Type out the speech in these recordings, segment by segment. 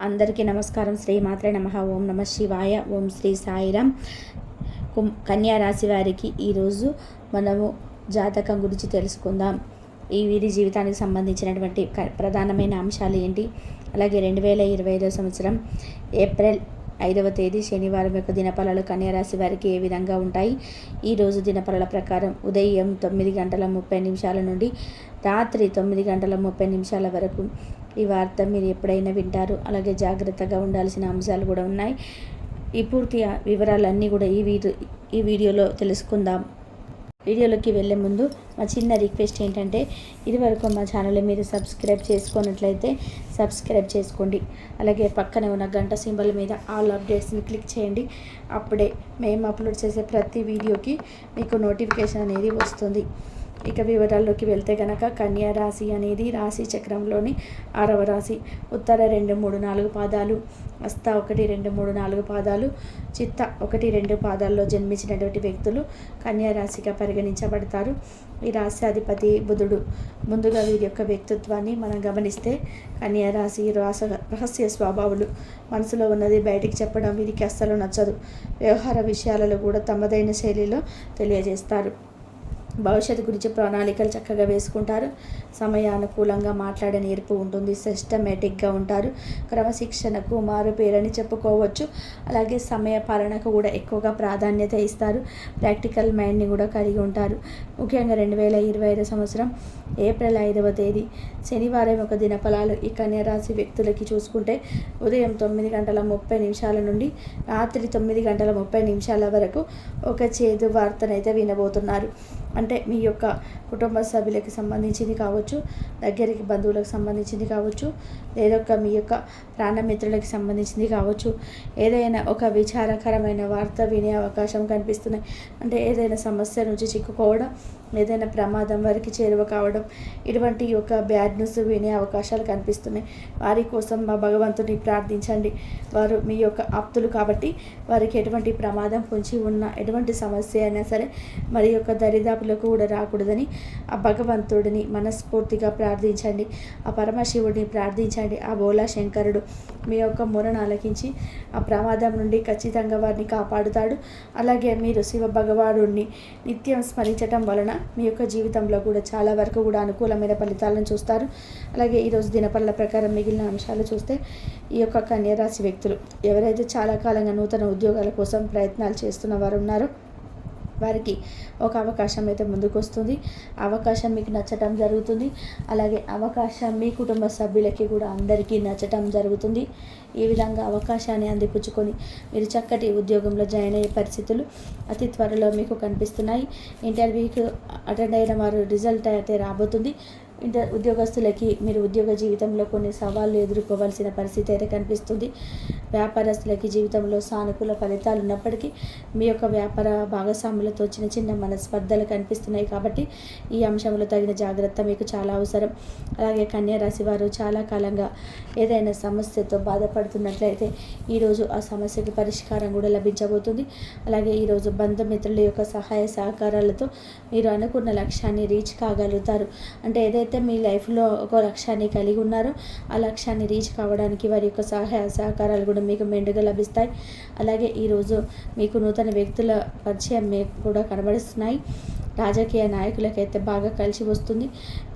అందరికీ నమస్కారం. శ్రీమాత్రే నమః. ఓం నమ శివాయ. ఓం శ్రీ సాయిరాం. కన్యా రాశి వారికి ఈరోజు మనము జాతకం గురించి తెలుసుకుందాం. వీరి జీవితానికి సంబంధించినటువంటి ప్రధానమైన అంశాలు ఏంటి, అలాగే 2025 సంవత్సరం ఏప్రిల్ 5వ తేదీ శనివారం యొక్క దినఫలాలు కన్యారాశి వారికి ఏ విధంగా ఉంటాయి. ఈరోజు దినఫలాల ప్రకారం ఉదయం 9:30 నుండి రాత్రి 9:30 వరకు ఈ వార్త మీరు ఎప్పుడైనా వింటారు. అలాగే జాగ్రత్తగా ఉండాల్సిన అంశాలు కూడా ఉన్నాయి. ఈ పూర్తి వివరాలన్నీ కూడా ఈ వీడియోలో తెలుసుకుందాం. వీడియోలోకి వెళ్ళే ముందు మా చిన్న రిక్వెస్ట్ ఏంటంటే, ఇదివరకు మా ఛానల్ని మీరు సబ్స్క్రైబ్ చేసుకున్నట్లయితే సబ్స్క్రైబ్ చేసుకోండి. అలాగే పక్కనే ఉన్న గంట సింబల్ మీద ఆల్ అప్డేట్స్ని క్లిక్ చేయండి. అప్పుడే మేము అప్లోడ్ చేసే ప్రతి వీడియోకి మీకు నోటిఫికేషన్ అనేది వస్తుంది. ఇక వివరాల్లోకి వెళ్తే కనుక, కన్యా రాశి అనేది రాశి చక్రంలోని 6వ రాశి. ఉత్తర 2, 3, 4 పాదాలు, హస్త 1, 2, 3, 4 పాదాలు, చిత్త 1, 2 పాదాల్లో జన్మించినటువంటి వ్యక్తులు కన్యా రాశిగా పరిగణించబడతారు. ఈ రాశి అధిపతి బుధుడు. ముందుగా వీరి యొక్క వ్యక్తిత్వాన్ని మనం గమనిస్తే, కన్యా రాశి రహస్య స్వభావాలు. మనసులో ఉన్నది బయటికి చెప్పడం వీరికి అస్సలు నచ్చదు. వ్యవహార విషయాలలో కూడా తమదైన శైలిలో తెలియజేస్తారు. భవిష్యత్తు గురించి ప్రణాళికలు చక్కగా వేసుకుంటారు. సమయానుకూలంగా మాట్లాడే నేర్పు ఉంటుంది. సిస్టమేటిక్గా ఉంటారు. క్రమశిక్షణకు మారుపేరని చెప్పుకోవచ్చు. అలాగే సమయ పాలనకు కూడా ఎక్కువగా ప్రాధాన్యత ఇస్తారు. ప్రాక్టికల్ మైండ్ని కూడా కలిగి ఉంటారు. ముఖ్యంగా 2025 సంవత్సరం ఏప్రిల్ 5వ తేదీ శనివారం ఒక దినఫలాలు ఈ కన్యా రాశి వ్యక్తులకి చూసుకుంటే, ఉదయం 9:30 నుండి రాత్రి 9:30 వరకు ఒక చేదు వార్తనైతే వినబోతున్నారు. అంటే మీ యొక్క కుటుంబ సభ్యులకి సంబంధించింది కావచ్చు, దగ్గరికి బంధువులకు సంబంధించింది కావచ్చు, లేదా మీ యొక్క ప్రాణమిత్రులకి సంబంధించింది కావచ్చు. ఏదైనా ఒక విచారకరమైన వార్త వినే అవకాశం కనిపిస్తున్నాయి. అంటే ఏదైనా సమస్య నుంచి చిక్కుకోవడం, ఏదైనా ప్రమాదం వరకు చేరువ కావడం, ఇటువంటి యొక్క బ్యాడ్ న్యూస్ వినే అవకాశాలు కనిపిస్తున్నాయి. వారి కోసం మా భగవంతుని ప్రార్థించండి. వారు మీ యొక్క ఆప్తులు కాబట్టి వారికి ఎటువంటి ప్రమాదం పొంచి ఉన్న ఎటువంటి సమస్య అయినా సరే మరి యొక్క దరిదాపులకు కూడా రాకూడదని ఆ భగవంతుడిని మనస్ఫూర్తిగా ప్రార్థించండి. ఆ పరమశివుడిని ప్రార్థించండి. ఆ బోలా శంకరుడు మీ యొక్క మొరను ఆలకించి ఆ ప్రమాదం నుండి ఖచ్చితంగా వారిని కాపాడుతాడు. అలాగే మీరు శివ భగవానుడిని నిత్యం స్మరించటం వలన మీ యొక్క జీవితంలో కూడా చాలా వరకు కూడా అనుకూలమైన ఫలితాలను చూస్తారు. అలాగే ఈరోజు దినఫలాల ప్రకారం మిగిలిన అంశాలు చూస్తే, ఈ యొక్క కన్యా రాశి వ్యక్తులు ఎవరైతే చాలా కాలంగా నూతన ఉద్యోగాల కోసం ప్రయత్నాలు చేస్తున్న వారు ఉన్నారో వారికి ఒక అవకాశం అయితే ముందుకు వస్తుంది. అవకాశం మీకు నచ్చటం జరుగుతుంది. అలాగే అవకాశం మీ కుటుంబ సభ్యులకి కూడా అందరికీ నచ్చటం జరుగుతుంది. ఈ విధంగా అవకాశాన్ని అందిపుచ్చుకొని మీరు చక్కటి ఉద్యోగంలో జాయిన్ అయ్యే పరిస్థితులు అతి త్వరలో మీకు కనిపిస్తున్నాయి. ఇంటర్వ్యూకి అటెండ్ అయిన వారు రిజల్ట్ అయితే రాబోతుంది. ఉద్యోగస్తులకి మీరు ఉద్యోగ జీవితంలో కొన్ని సవాళ్ళు ఎదుర్కోవాల్సిన పరిస్థితి అయితే కనిపిస్తుంది. వ్యాపారస్తులకి జీవితంలో సానుకూల ఫలితాలు ఉన్నప్పటికీ మీ యొక్క వ్యాపార భాగస్వాములతో చిన్న చిన్న మనస్పర్ధలు కనిపిస్తున్నాయి. కాబట్టి ఈ అంశంలో తగిన జాగ్రత్త మీకు చాలా అవసరం. అలాగే కన్యా రాశి వారు చాలా కాలంగా ఏదైనా సమస్యతో బాధపడుతున్నట్లయితే ఈరోజు ఆ సమస్యకి పరిష్కారం కూడా లభించబోతుంది. అలాగే ఈరోజు బంధుమిత్రుల యొక్క సహాయ సహకారాలతో మీరు అనుకున్న లక్ష్యాన్ని రీచ్ కాగలుగుతారు. అంటే ఏదైతే మీ లైఫ్లో ఒక లక్ష్యాన్ని కలిగి ఉన్నారో ఆ లక్ష్యాన్ని రీచ్ కావడానికి వారి యొక్క సహాయ సహకారాలు కూడా మీకు మెండుగా లభిస్తాయి. అలాగే ఈరోజు మీకు నూతన వ్యక్తుల పరిచయం మీకు కూడా కనబడుతున్నాయి. రాజకీయ నాయకులకైతే బాగా కలిసి వస్తుంది.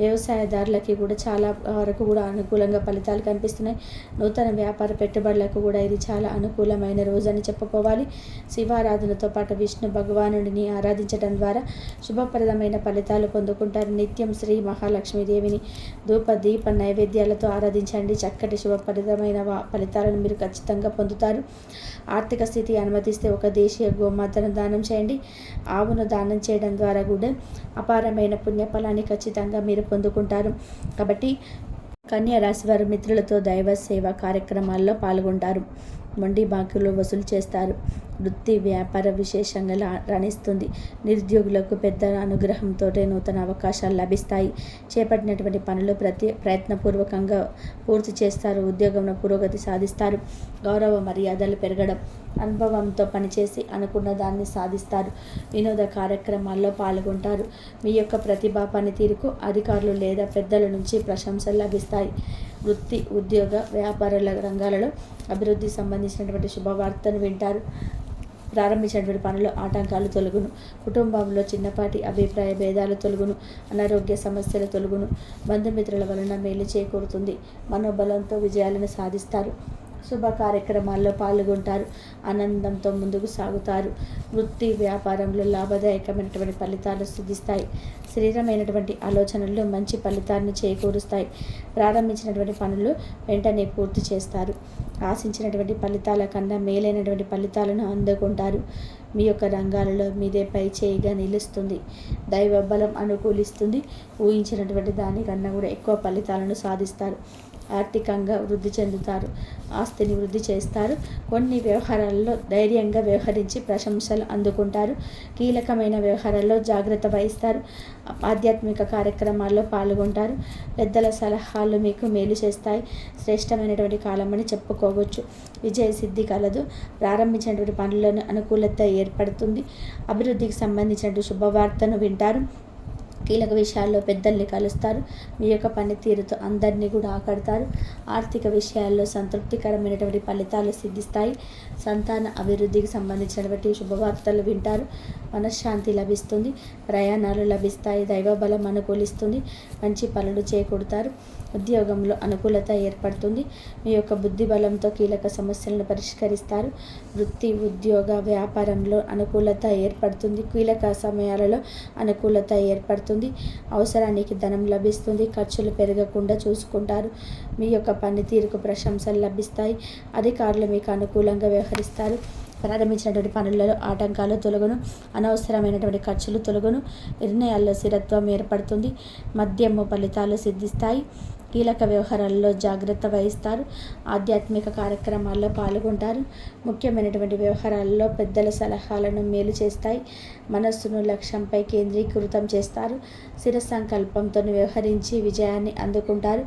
వ్యవసాయదారులకి కూడా చాలా వరకు కూడా అనుకూలంగా ఫలితాలు కనిపిస్తున్నాయి. నూతన వ్యాపార పెట్టుబడులకు కూడా ఇది చాలా అనుకూలమైన రోజు అని చెప్పుకోవాలి. శివారాధనతో పాటు విష్ణు భగవానుడిని ఆరాధించడం ద్వారా శుభప్రదమైన ఫలితాలు పొందుకుంటారు. నిత్యం శ్రీ మహాలక్ష్మీదేవిని ధూప దీప నైవేద్యాలతో ఆరాధించండి. చక్కటి శుభప్రదమైన ఫలితాలను మీరు ఖచ్చితంగా పొందుతారు. ఆర్థిక స్థితి అనుమతిస్తే ఒక దేశీయ గోమాతను దానం చేయండి. ఆవును దానం చేయడం ద్వారా కూడా అపారమైన పుణ్యఫలాన్ని ఖచ్చితంగా మీరు పొందుకుంటారు. కాబట్టి కన్యా రాశి వారు మిత్రులతో దైవ సేవ కార్యక్రమాల్లో పాల్గొంటారు. మొండి బాకీలు వసూలు చేస్తారు. వృత్తి వ్యాపార విశేషంగా రాణిస్తుంది. నిరుద్యోగులకు పెద్దల అనుగ్రహంతో నూతన అవకాశాలు లభిస్తాయి. చేపట్టినటువంటి పనులు ప్రయత్నపూర్వకంగా పూర్తి చేస్తారు. ఉద్యోగంలో పురోగతి సాధిస్తారు. గౌరవ మర్యాదలు పెరగడం, అనుభవంతో పనిచేసి అనుకున్న దాన్ని సాధిస్తారు. వినోద కార్యక్రమాల్లో పాల్గొంటారు. మీ యొక్క ప్రతిభా పనితీరుకు అధికారులు లేదా పెద్దల నుంచి ప్రశంసలు లభిస్తాయి. వృత్తి, ఉద్యోగ, వ్యాపారాల రంగాలలో అభివృద్ధికి సంబంధించినటువంటి శుభవార్తను వింటారు. ప్రారంభించినటువంటి పనులు ఆటంకాలు తొలగును. కుటుంబంలో చిన్నపాటి అభిప్రాయ భేదాలు తొలగును. అనారోగ్య సమస్యలు తొలగును. బంధుమిత్రుల వలన మేలు చేకూరుతుంది. మనోబలంతో విజయాలను సాధిస్తారు. శుభ కార్యక్రమాల్లో పాల్గొంటారు. ఆనందంతో ముందుకు సాగుతారు. వృత్తి, వ్యాపారంలో లాభదాయకమైనటువంటి ఫలితాలు సిద్ధిస్తాయి. స్థిరమైనటువంటి ఆలోచనలు మంచి ఫలితాన్ని చేకూరుస్తాయి. ప్రారంభించినటువంటి పనులు వెంటనే పూర్తి చేస్తారు. ఆశించినటువంటి ఫలితాల కన్నా మేలైనటువంటి ఫలితాలను అందుకుంటారు. మీ యొక్క రంగాలలో మీదే పై చేయిగా నిలుస్తుంది. దైవ బలం అనుకూలిస్తుంది. ఊహించినటువంటి దానికన్నా కూడా ఎక్కువ ఫలితాలను సాధిస్తారు. ఆర్థికంగా వృద్ధి చెందుతారు. ఆస్తిని వృద్ధి చేస్తారు. కొన్ని వ్యవహారాల్లో ధైర్యంగా వ్యవహరించి ప్రశంసలు అందుకుంటారు. కీలకమైన వ్యవహారాల్లో జాగ్రత్త వహిస్తారు. ఆధ్యాత్మిక కార్యక్రమాల్లో పాల్గొంటారు. పెద్దల సలహాలు మీకు మేలు చేస్తాయి. శ్రేష్టమైనటువంటి కాలమని చెప్పుకోవచ్చు. విజయ సిద్ధి కలదు. ప్రారంభించినటువంటి పనులను అనుకూలత ఏర్పడుతుంది. అభివృద్ధికి సంబంధించినటువంటి శుభవార్తను వింటారు. కీలక విషయాల్లో పెద్దల్ని కలుస్తారు. మీ యొక్క పనితీరుతో అందరినీ కూడా ఆకడతారు. ఆర్థిక విషయాల్లో సంతృప్తికరమైనటువంటి ఫలితాలు సిద్ధిస్తాయి. సంతాన అభివృద్ధికి సంబంధించినటువంటి శుభవార్తలు వింటారు. మనశ్శాంతి లభిస్తుంది. ప్రయాణాలు లభిస్తాయి. దైవబలం అనుకూలిస్తుంది. మంచి పనులు చేకూరుతారు. ఉద్యోగంలో అనుకూలత ఏర్పడుతుంది. మీ యొక్క బుద్ధి బలంతో కీలక సమస్యలను పరిష్కరిస్తారు. వృత్తి, ఉద్యోగ, వ్యాపారంలో అనుకూలత ఏర్పడుతుంది. కీలక సమయాలలో అనుకూలత ఏర్పడుతుంది. అవసరానికి ధనం లభిస్తుంది. ఖర్చులు పెరగకుండా చూసుకుంటారు. మీ యొక్క పనితీరుకు ప్రశంసలు లభిస్తాయి. అధికారులు మీకు అనుకూలంగా వ్యవహరిస్తారు. ప్రారంభించినటువంటి పనులలో ఆటంకాలు తొలగును. అనవసరమైనటువంటి ఖర్చులు తొలగును. నిర్ణయాల్లో స్థిరత్వం ఏర్పడుతుంది. మధ్యమ ఫలితాలు సిద్ధిస్తాయి. కీలక వ్యవహారాల్లో జాగ్రత్త వహిస్తారు. ఆధ్యాత్మిక కార్యక్రమాల్లో పాల్గొంటారు. ముఖ్యమైనటువంటి వ్యవహారాల్లో పెద్దల సలహాలను మేలు చేస్తాయి. మనస్సును లక్ష్యంపై కేంద్రీకృతం చేస్తారు. స్థిర సంకల్పంతో వ్యవహరించి విజయాన్ని అందుకుంటారు.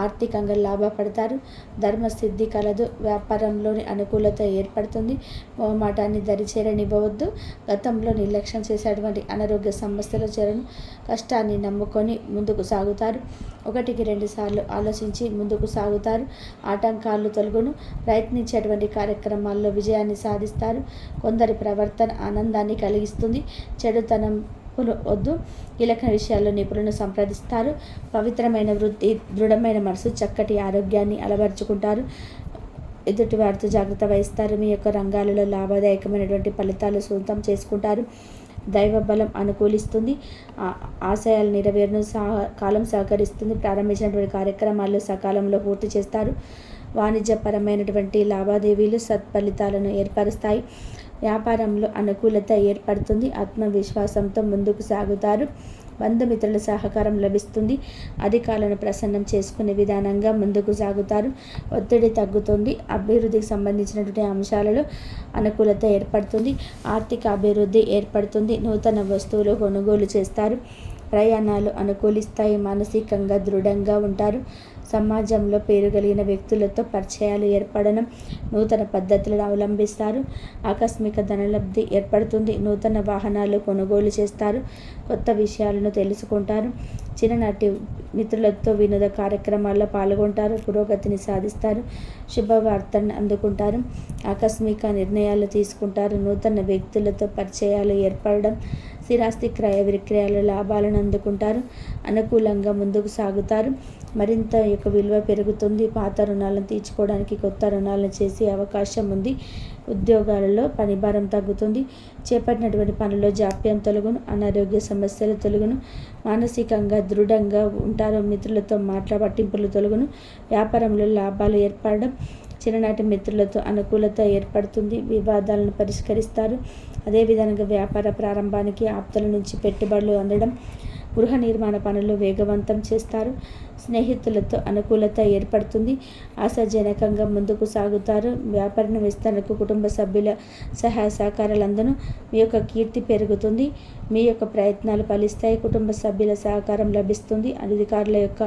ఆర్థికంగా లాభపడతారు. ధర్మసిద్ధి కలదు. వ్యాపారంలోని అనుకూలత ఏర్పడుతుంది. మొహమాటాన్ని దరిచేరనివ్వవద్దు. గతంలో నిర్లక్ష్యం చేసేటువంటి అనారోగ్య సమస్యలు చేరను. కష్టాన్ని నమ్ముకొని ముందుకు సాగుతారు. 1-2 సార్లు ఆలోచించి ముందుకు సాగుతారు. ఆటంకాలు తొలగును. ప్రయత్నించేటువంటి కార్యక్రమాల్లో విజయాన్ని సాధిస్తారు. కొందరి ప్రవర్తన ఆనందాన్ని కలిగిస్తుంది. చెడుతనం వద్దు. కీలక విషయాల్లో నిపుణులను సంప్రదిస్తారు. పవిత్రమైన వృత్తి, దృఢమైన మనసు, చక్కటి ఆరోగ్యాన్ని అలవర్చుకుంటారు. ఎదుటి వారితో జాగ్రత్త వహిస్తారు. మీ యొక్క రంగాలలో లాభదాయకమైనటువంటి ఫలితాలు సొంతం చేసుకుంటారు. దైవ బలం అనుకూలిస్తుంది. ఆశయాలు నెరవేరును. కాలం సహకరిస్తుంది. ప్రారంభించినటువంటి కార్యక్రమాలు సకాలంలో పూర్తి చేస్తారు. వాణిజ్యపరమైనటువంటి లావాదేవీలు సత్ఫలితాలను ఏర్పరుస్తాయి. వ్యాపారంలో అనుకూలత ఏర్పడుతుంది. ఆత్మవిశ్వాసంతో ముందుకు సాగుతారు. బంధుమిత్రుల సహకారం లభిస్తుంది. అధికారులను ప్రసన్నం చేసుకునే విధానంగా ముందుకు సాగుతారు. ఒత్తిడి తగ్గుతుంది. అభివృద్ధికి సంబంధించినటువంటి అంశాలలో అనుకూలత ఏర్పడుతుంది. ఆర్థిక అభివృద్ధి ఏర్పడుతుంది. నూతన వస్తువులు కొనుగోలు చేస్తారు. ప్రయాణాలు అనుకూలిస్తాయి. మానసికంగా దృఢంగా ఉంటారు. సమాజంలో పేరు కలిగిన వ్యక్తులతో పరిచయాలు ఏర్పడడం. నూతన పద్ధతులను అవలంబిస్తారు. ఆకస్మిక ధనలబ్ధి ఏర్పడుతుంది. నూతన వాహనాలు కొనుగోలు చేస్తారు. కొత్త విషయాలను తెలుసుకుంటారు. చిన్ననాటి మిత్రులతో వినోద కార్యక్రమాల్లో పాల్గొంటారు. పురోగతిని సాధిస్తారు. శుభవార్తను అందుకుంటారు. ఆకస్మిక నిర్ణయాలు తీసుకుంటారు. నూతన వ్యక్తులతో పరిచయాలు ఏర్పడడం. స్థిరాస్తి క్రయ విక్రయాల లాభాలను అందుకుంటారు. అనుకూలంగా ముందుకు సాగుతారు. మరింత యొక్క విలువ పెరుగుతుంది. పాత రుణాలను తీర్చుకోవడానికి కొత్త రుణాలను చేసే అవకాశం ఉంది. ఉద్యోగాలలో పనిభారం తగ్గుతుంది. చేపట్టినటువంటి పనుల్లో జాప్యం తొలగును. అనారోగ్య సమస్యలు తొలగును. మానసికంగా దృఢంగా ఉంటారు. మిత్రులతో పట్టింపులు తొలగును. వ్యాపారంలో లాభాలు ఏర్పడడం. చిన్ననాటి మిత్రులతో అనుకూలత ఏర్పడుతుంది. వివాదాలను పరిష్కరిస్తారు. అదేవిధంగా వ్యాపార ప్రారంభానికి ఆప్తుల నుంచి పెట్టుబడులు అందడం. గృహ నిర్మాణ పనులు వేగవంతం చేస్తారు. స్నేహితులతో అనుకూలత ఏర్పడుతుంది. ఆశాజనకంగా ముందుకు సాగుతారు. వ్యాపార విస్తరణకు కుటుంబ సభ్యుల సహాయ సహకారాలందును. మీ యొక్క కీర్తి పెరుగుతుంది. మీ యొక్క ప్రయత్నాలు ఫలిస్తాయి. కుటుంబ సభ్యుల సహకారం లభిస్తుంది. అధికారుల యొక్క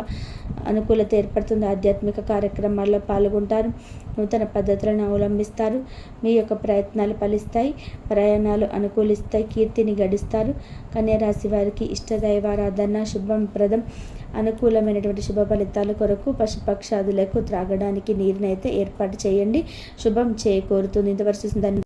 అనుకూలత ఏర్పడుతుంది. ఆధ్యాత్మిక కార్యక్రమాల్లో పాల్గొంటారు. నూతన పద్ధతులను అవలంబిస్తారు. మీ యొక్క ప్రయత్నాలు ఫలిస్తాయి. ప్రయాణాలు అనుకూలిస్తాయి. కీర్తిని గడిస్తారు. కన్యా రాశి వారికి ఇష్టదైవారాధన శుభప్రదం. అనుకూలమైనటువంటి శుభ ఫలితాల కొరకు పశుపక్షాదులకు త్రాగడానికి నీరునైతే ఏర్పాటు చేయండి. శుభం చేకూరుతుంది. ఇంతవరకు